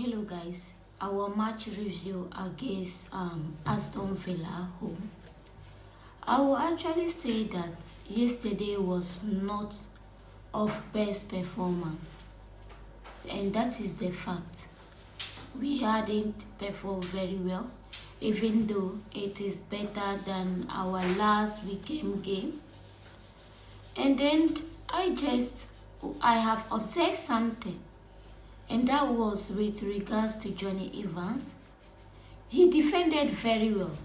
Hello guys, our match review against Aston Villa home. I will actually say that yesterday was not of best performance, and that is the fact. We hadn't performed very well, even though it is better than our last weekend game. And then I have observed something, and that was with regards to Johnny Evans. He defended very well.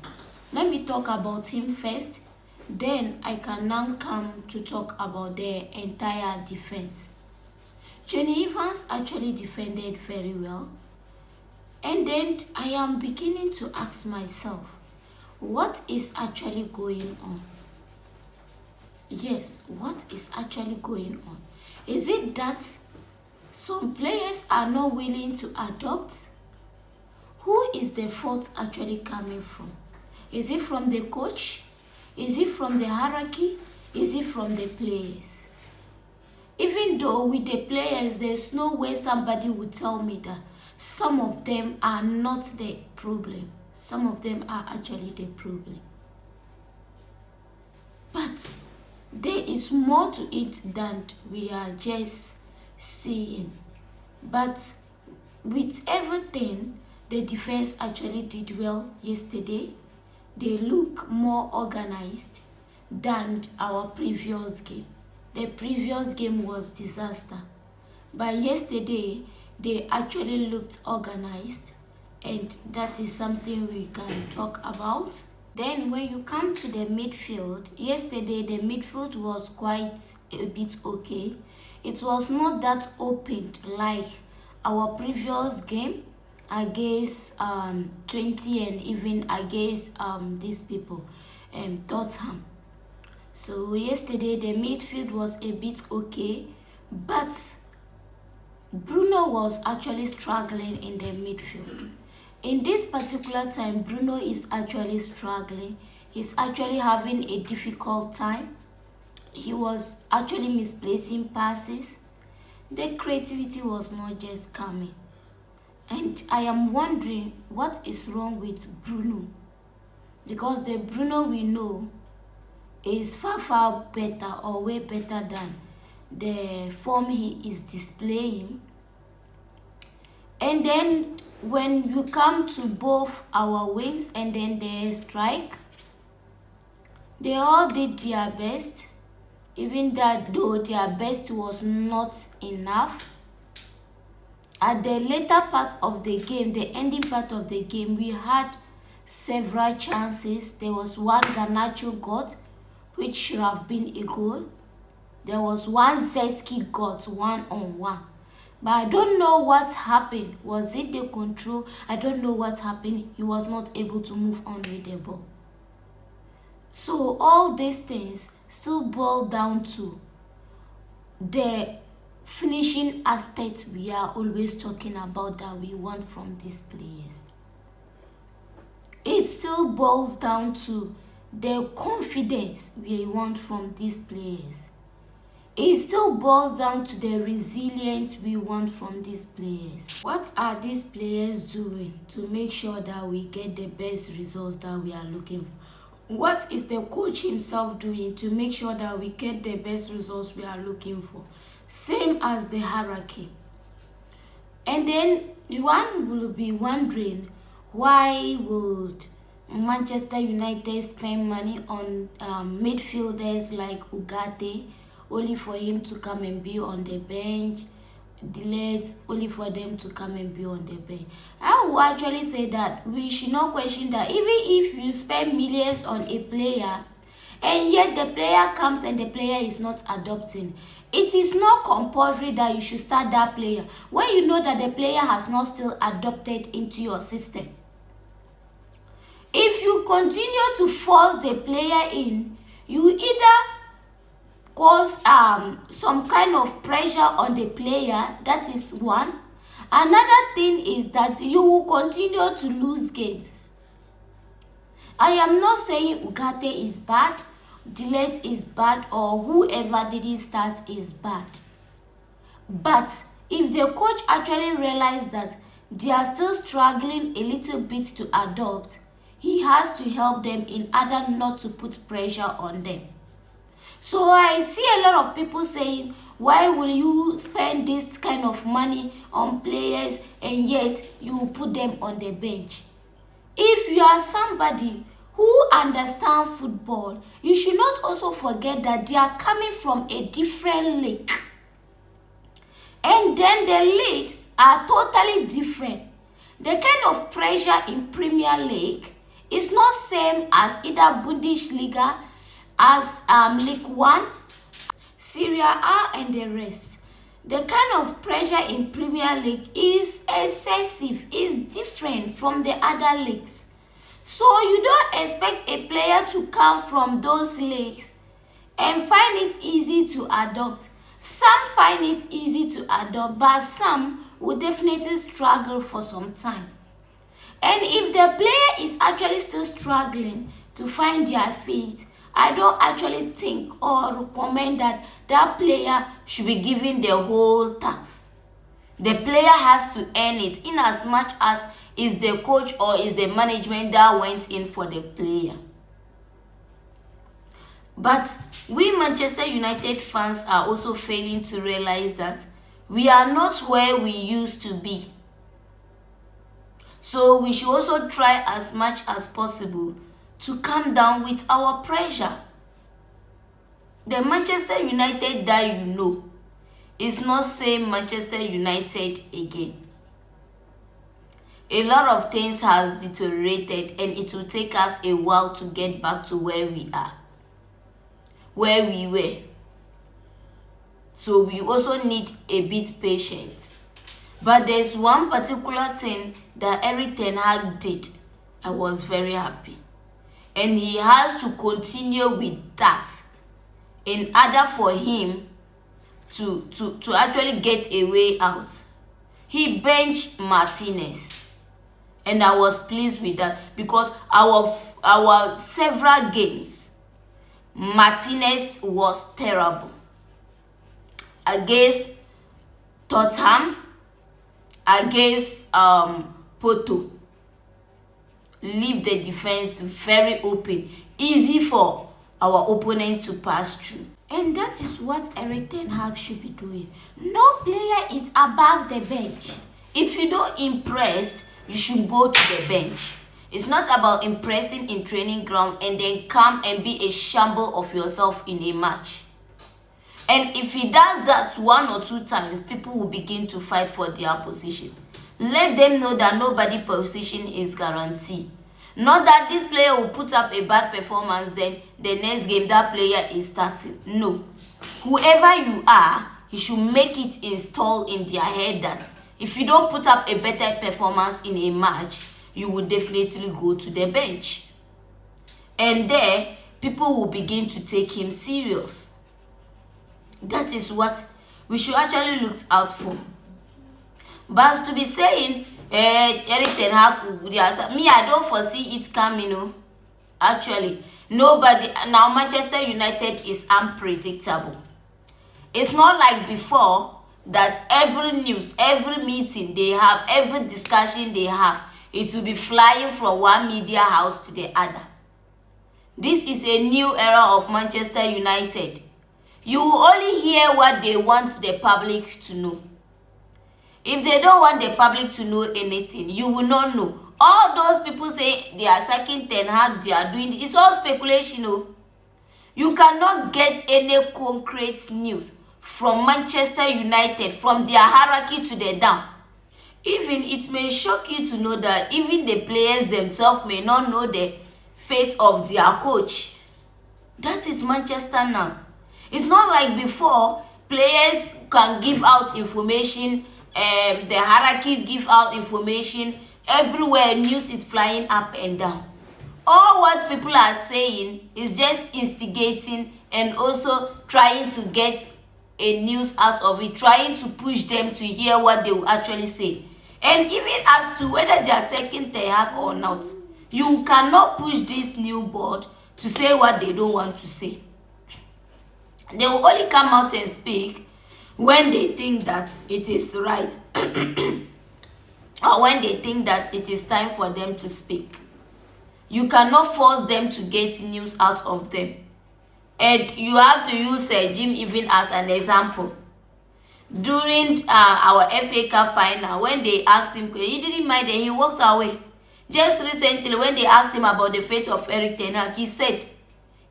Let me talk about him first, then I can now come to talk about the entire defense. Johnny Evans actually defended very well, and then I am beginning to ask myself, what is actually going on? Yes, what is actually going on? Is it that some players are not willing to adopt? Who is the fault actually coming from? Is it from the coach? Is it from the hierarchy? Is it from the players? Even though with the players, there's no way somebody would tell me that some of them are not the problem. Some of them are actually the problem. But there is more to it than we are just seeing. But with everything, the defense actually did well yesterday. They look more organized than our previous game. The previous game was disaster. But yesterday, they actually looked organized, and that is something we can talk about. Then when you come to the midfield, yesterday the midfield was quite a bit okay. It was not that opened like our previous game against 20 and even against these people, Tottenham. So yesterday the midfield was a bit okay, but Bruno was actually struggling in the midfield. In this particular time, Bruno is actually struggling. He's actually having a difficult time. He was actually misplacing passes. The creativity was not just coming. And I am wondering what is wrong with Bruno. Because the Bruno we know is far better or way better than the form he is displaying. And then when you come to both our wings and then the strike, they all did their best, even that though their best was not enough. At the later part of the game, the ending part of the game, we had several chances. There was one Garnacho got, which should have been a goal. There was one Zetski got 1-on-1. But I don't know what happened. Was it the control? I don't know what happened. He was not able to move on with the ball. So all these things still boil down to the finishing aspect we are always talking about that we want from these players. It still boils down to the confidence we want from these players. It still boils down to the resilience we want from these players. What are these players doing to make sure that we get the best results that we are looking for? What is the coach himself doing to make sure that we get the best results we are looking for? Same as the hierarchy. And then one will be wondering, why would Manchester United spend money on midfielders like Ugarte, only for him to come and be on the bench, Delays only for them to come and be on the bench? I will actually say that we should not question that even if you spend millions on a player and yet the player comes and the player is not adopting, it is not compulsory that you should start that player when you know that the player has not still adopted into your system. If you continue to force the player in, you either cause some kind of pressure on the player. That is one. Another thing is that you will continue to lose games. I am not saying Ugarte is bad, Delete is bad, or whoever didn't start is bad. But if the coach actually realized that they are still struggling a little bit to adopt, he has to help them in order not to put pressure on them. So I see a lot of people saying, why will you spend this kind of money on players and yet you put them on the bench? If you are somebody who understands football, you should not also forget that they are coming from a different league. And then the leagues are totally different. The kind of pressure in Premier League is not same as either Bundesliga, as League One, Serie A and the rest. The kind of pressure in Premier League is excessive, is different from the other leagues. So you don't expect a player to come from those leagues and find it easy to adopt. Some find it easy to adopt, but some will definitely struggle for some time. And if the player is actually still struggling to find their feet, I don't actually think or recommend that that player should be given the whole tax. The player has to earn it in as much as is the coach or is the management that went in for the player. But we Manchester United fans are also failing to realize that we are not where we used to be. So we should also try as much as possible to calm down with our pressure. The Manchester United that you know is not same Manchester United again. A lot of things has deteriorated and it will take us a while to get back to where we are, where we were. So we also need a bit patience. But there's one particular thing that Erik ten Hag did. I was very happy. And he has to continue with that in order for him to actually get a way out. He benched Martinez. And I was pleased with that because our several games, Martinez was terrible. Against Tottenham, against Porto, leave the defense very open, easy for our opponent to pass through. And that is what Erik ten Hag should be doing. No player is above the bench. If you don't impress, you should go to the bench. It's not about impressing in training ground and then come and be a shamble of yourself in a match. And if he does that 1 or 2 times, people will begin to fight for their position. Let them know that nobody's position is guaranteed. Not that this player will put up a bad performance, then the next game that player is starting. No. Whoever you are, you should make it installed in their head that if you don't put up a better performance in a match, you will definitely go to the bench. And there, people will begin to take him serious. That is what we should actually look out for. But as to be saying, Erik ten Hag, me, I don't foresee it coming. Actually, nobody, now Manchester United is unpredictable. It's not like before that every news, every meeting they have, every discussion they have, it will be flying from one media house to the other. This is a new era of Manchester United. You will only hear what they want the public to know. If they don't want the public to know anything, you will not know. All those people say they are sacking ten Hag, they are doing it's all speculation. You cannot get any concrete news from Manchester United, from their hierarchy to the down. Even it may shock you to know that even the players themselves may not know the fate of their coach. That is Manchester now. It's not like before, players can give out information, the hierarchy give out information, everywhere news is flying up and down. All what people are saying is just instigating and also trying to get a news out of it, trying to push them to hear what they will actually say. And even as to whether they are sacking ten Hag or not, you cannot push this new board to say what they don't want to say. They will only come out and speak when they think that it is right. or when they think that it is time for them to speak. You cannot force them to get news out of them. And you have to use Jim even as an example. During our FA Cup final, when they asked him, he didn't mind and he walked away. Just recently, when they asked him about the fate of Erik ten Hag, he said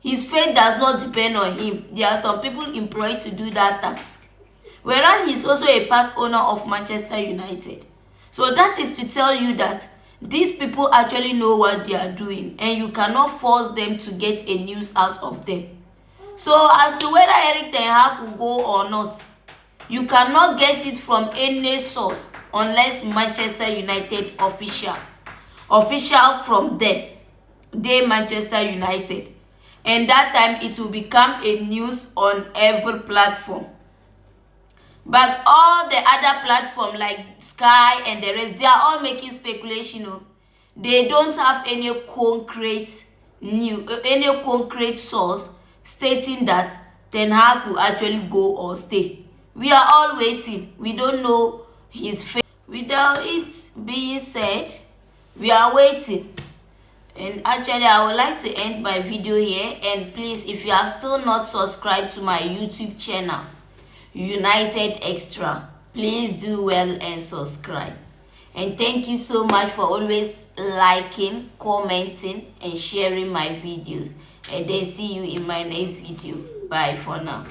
his fate does not depend on him. There are some people employed to do that task. Whereas he's also a part owner of Manchester United. So that is to tell you that these people actually know what they are doing, and you cannot force them to get a news out of them. So as to whether Erik ten Hag will go or not, you cannot get it from any source unless Manchester United official from them. They Manchester United. And that time it will become a news on every platform. But all the other platforms like Sky and the rest, they are all making speculation. They don't have any concrete source stating that Ten Hag will actually go or stay. We are all waiting. We don't know his fate. Without it being said, we are waiting. And actually, I would like to end my video here. And please, if you have still not subscribed to my YouTube channel, United Extra, please do well and subscribe. And thank you so much for always liking, commenting, and sharing my videos. And then see you in my next video. Bye for now.